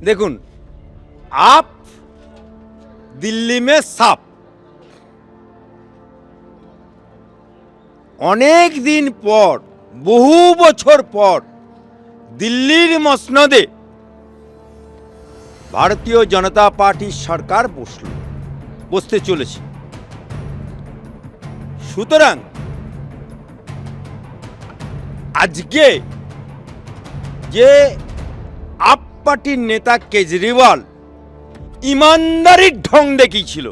দেখুন, আপ দিল্লি মে সাপ। অনেক দিন পর, বহু বছর পর দিল্লির মসনদে ভারতীয় জনতা পার্টির সরকার বসতে চলেছে। সুতরাং আজকে যে আপ পার্টির নেতা কেজরিওয়াল ইমানদারির ঢং দেখিয়েছিল,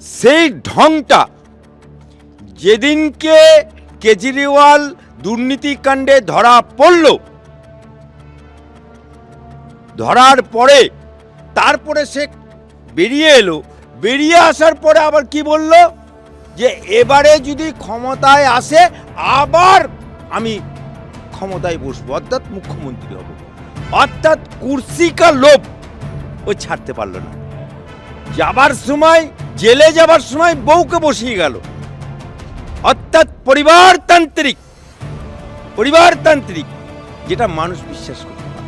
সেই ঢংটা যেদিনকে কেজরিওয়াল দুর্নীতিকাণ্ডে ধরা পড়ল, ধরার পরে তারপরে সে বেরিয়ে এলো। বেরিয়ে আসার পরে আবার কি বলল, যে এবারে যদি ক্ষমতায় আসে আবার আমি ক্ষমতায় বসবো, অর্থাৎ মুখ্যমন্ত্রী হব। অর্থাৎ কুর্সি কা লোভ ও ছাড়তে পারলো না। যাবার সময়, জেলে যাবার সময় বউকে বসিয়ে গেল। অর্থাৎ পরিবারতান্ত্রিক, যেটা মানুষ বিশ্বাস করতে পারে।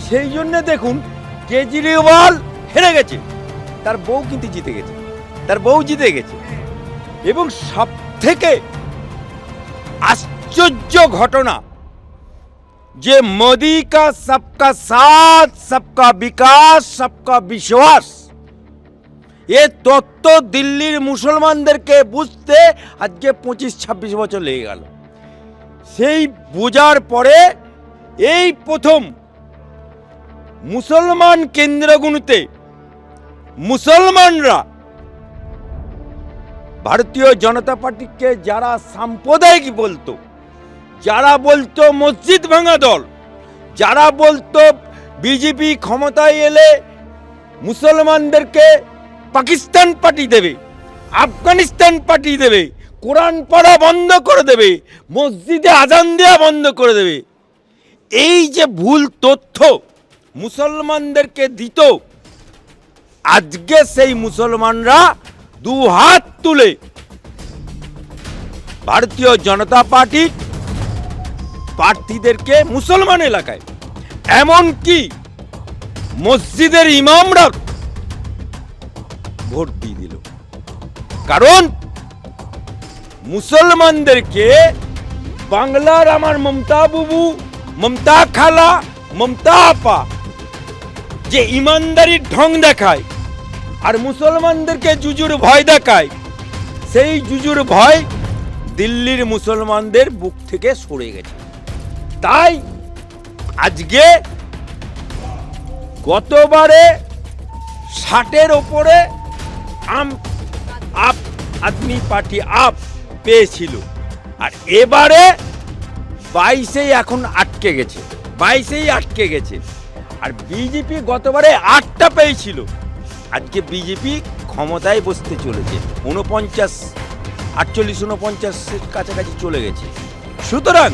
সেই জন্য দেখুন, কেজরিওয়াল হেরে গেছে, তার বউ কিন্তু জিতে গেছে। এবং সব থেকে আশ্চর্য ঘটনা, যে মোদি কা সবকা সাথ, সবকা বিকাশ, সবকা বিশ্বাস, এ তত্ত্ব দিল্লির মুসলমানদেরকে বুঝতে আজকে 25-26 বছর লেগে গেল। সেই বোঝার পরে এই প্রথম মুসলমান কেন্দ্রগুলোতে মুসলমানরা ভারতীয় জনতা পার্টিকে যারা সাম্প্রদায়িক বলতো, যারা বলতো মসজিদ ভাঙা দল, যারা বলতো বিজেপি ক্ষমতায় এলে মুসলমানদেরকে পাকিস্তান পাঠিয়ে দেবে, আফগানিস্তান পাঠিয়ে দেবে, কোরআন পড়া বন্ধ করে দেবে, মসজিদে আজান দেওয়া বন্ধ করে দেবে, এই যে ভুল তথ্য মুসলমানদেরকে দিত, আজকে সেই মুসলমানরা দু হাত তুলে ভারতীয় জনতা পার্টির প্রার্থীদেরকে মুসলমান এলাকায়, এমনকি মসজিদের ইমামরা ভোট দিয়ে দিল। কারণ মুসলমানদেরকে বাংলার আমার মমতা বুবু, মমতা খালা, মমতা আপা যে ইমানদারির ঢং দেখায়, আর মুসলমানদেরকে জুজুর ভয় দেখায়, সেই জুজুর ভয় দিল্লির মুসলমানদের বুক থেকে সরে গেছে। তাই আজকে গতবারে 60-এর ওপরে আপ আদমি পার্টি আপ পেয়েছিল, আর এবারে 22-এই এখন আটকে গেছে। আর বিজেপি গতবারে 8টা পেয়েছিল, আজকে বিজেপি ক্ষমতায় বসতে চলেছে, 48-49-এর কাছাকাছি চলে গেছে। সুতরাং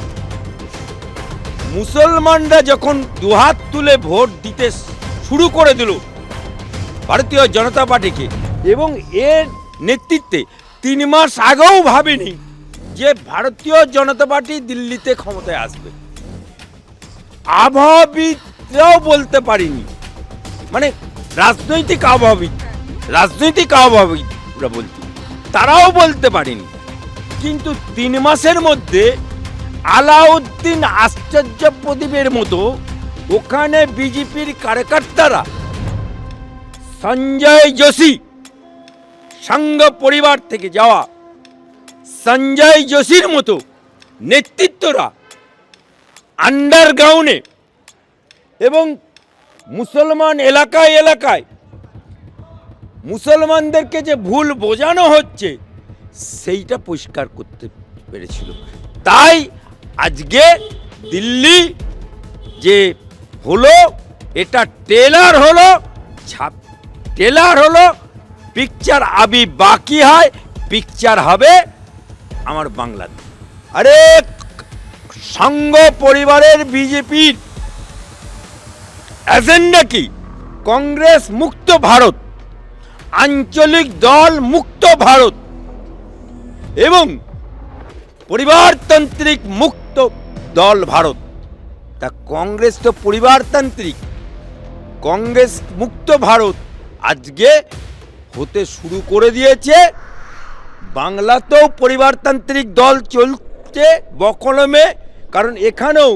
মুসলমানরা যখন দুহাত তুলে ভোট দিতে শুরু করে দিল ভারতীয় জনতা পার্টিকে, এবং এর নেতৃত্বে 3 মাস আগেও ভাবেনি যে ভারতীয় জনতা পার্টি দিল্লিতে ক্ষমতায় আসবে। আবহাওয়াবিদরাও বলতে পারেনি, মানে রাজনৈতিক আবহাওয়াবিদরা বলতে, তারাও বলতে পারেনি। কিন্তু 3 মাসের মধ্যে আলাউদ্দিন আশ্চর্য প্রদীপের মতো ওখানে বিজেপির কার্যকর্তারা, সঞ্জয় যোশী, সংঘ পরিবার থেকে যাওয়া সঞ্জয় যোশীর মতো নেতৃত্বরা আন্ডারগ্রাউন্ডে এবং মুসলমান এলাকায় মুসলমানদেরকে যে ভুল বোঝানো হচ্ছে সেইটা পরিষ্কার করতে পেরেছিল। তাই আজকে দিল্লি যে হলো, এটা ট্রেলার হলো, পিকচার আবি বাকি হয়, পিকচার হবে আমার বাংলাতে। আরে সংঘ পরিবারের বিজেপির এজেন্ডা কি? কংগ্রেস মুক্ত ভারত, আঞ্চলিক দল মুক্ত ভারত এবং পরিবারতান্ত্রিক মুক্ত দল ভারত। তা কংগ্রেস তো পরিবারতান্ত্রিক, কংগ্রেস মুক্ত ভারত আজকে হতে শুরু করে দিয়েছে। বাংলাতেও পরিবারতান্ত্রিক দল চলছে বকলমে, কারণ এখানেও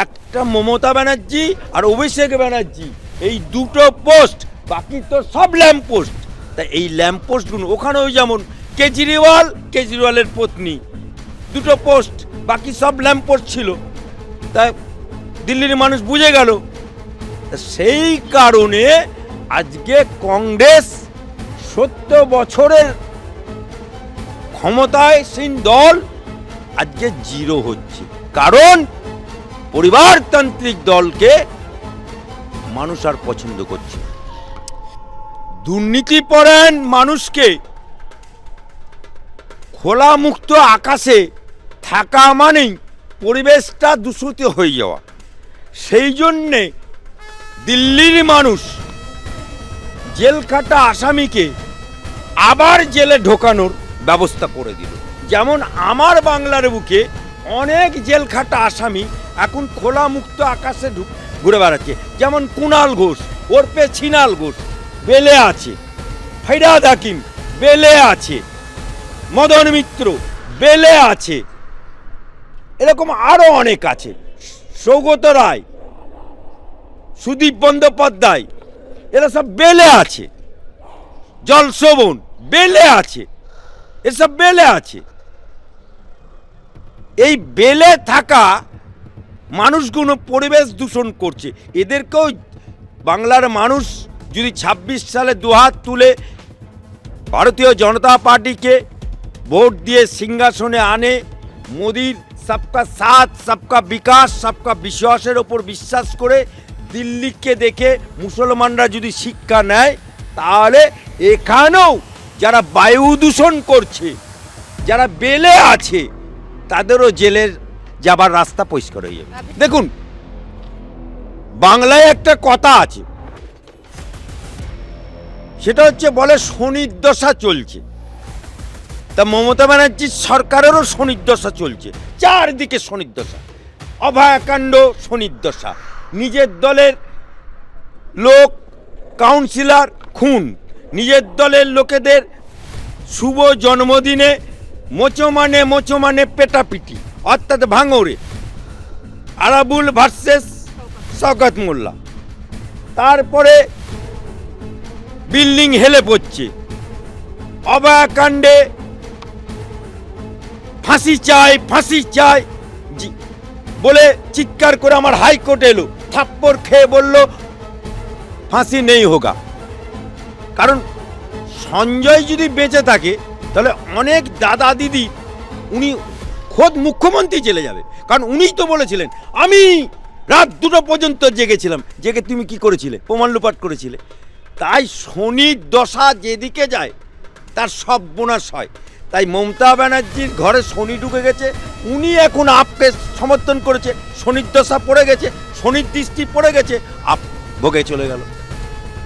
একটা মমতা ব্যানার্জি আর অভিষেক ব্যানার্জি, এই দুটো পোস্ট, বাকি তো সব ল্যাম্প পোস্ট। তাই এই ল্যাম্প পোস্টগুলো ওখানেও যেমন কেজরিওয়ালের পত্নী, দুটো পোস্ট, বাকি সব ল্যাম্প পোস্ট ছিল। তাই দিল্লির মানুষ বুঝে গেল। সেই কারণে আজকে কংগ্রেস 70 বছরের ক্ষমতাসীন দল আজকে জিরো হচ্ছে, কারণ পরিবারতান্ত্রিক দলকে মানুষ আর পছন্দ করছে। দুর্নীতিপরায়ণ মানুষকে খোলা মুক্ত আকাশে থাকা মানেই পরিবেশটা দূষিত হয়ে যাওয়া। সেই জন্যে দিল্লির মানুষ জেল খাটা আসামিকে আবার জেলে ঢোকানোর ব্যবস্থা করে দিল। যেমন আমার বাংলার বুকে অনেক জেল খাটা আসামি এখন খোলা মুক্ত আকাশে ঘুরে বেড়াচ্ছে। যেমন কুণাল ঘোষ ওরপে ছিনাল ঘোষ বেলে আছে, ফিরহাদ হাকিম বেলে আছে, মদন মিত্র বেলে আছে, এরকম আরো অনেক আছে, সৌগত রায়, সুদীপ বন্দ্যোপাধ্যায়, এরা সব বেলে আছে, জলশোভন বেলে আছে, এসব বেলে আছে। এই বেলে থাকা মানুষগুলো পরিবেশ দূষণ করছে। এদেরকেও বাংলার মানুষ যদি 26 সালে দুহাত তুলে ভারতীয় জনতা পার্টিকে ভোট দিয়ে সিংহাসনে আনে, মোদির সবকা সাথ সবকা বিকাশ সবকা বিশ্বাসের ওপর বিশ্বাস করে দিল্লিকে দেখে মুসলমানরা যদি শিক্ষা নেয়, তাহলে এখানেও যারা বায়ু দূষণ করছে, যারা বেলে আছে, তাদেরও জেলের যাবার রাস্তা পরিষ্কার হয়ে যাবে। দেখুন, বাংলায় একটা কথা আছে, সেটা হচ্ছে বলে শনির দশা চলছে। তা মমতা ব্যানার্জির সরকারেরও শনির দশা চলছে, চারদিকে শনির দশা, অভয়াকাণ্ড শনির দশা, নিজের দলের লোক কাউন্সিলর খুন, নিজের দলের লোকেদের শুভ জন্মদিনে মোচমানে পেটাপিটি, অর্থাৎ ভাঙড়ে আরাবুল ভার্সেস শওকত মোল্লা, তারপরে বিল্ডিং হেলে পড়ছে, অভয়াকাণ্ডে ফাঁসি চাই বলে চিৎকার করে আমার হাইকোর্ট এলো, থাপ্পড় খেয়ে বলল ফাঁসি নেই হোগা। কারণ সঞ্জয় যদি বেঁচে থাকে তাহলে অনেক দাদা দিদি উনি খোদ মুখ্যমন্ত্রী চলে যাবে, কারণ উনিই তো বলেছিলেন আমি রাত 2টা পর্যন্ত জেগেছিলাম। জেগে তুমি কি করেছিলে? প্রমাণ লোপাট করেছিলে। তাই শনির দশা যেদিকে যায় তার সব বোনাস হয়। তাই মমতা ব্যানার্জির ঘরে শনি ঢুকে গেছে, উনি এখন আপকে সমর্থন করেছে, শনির দশা পড়ে গেছে, শনির দৃষ্টি পড়ে গেছে, আপ ভোগে চলে গেল।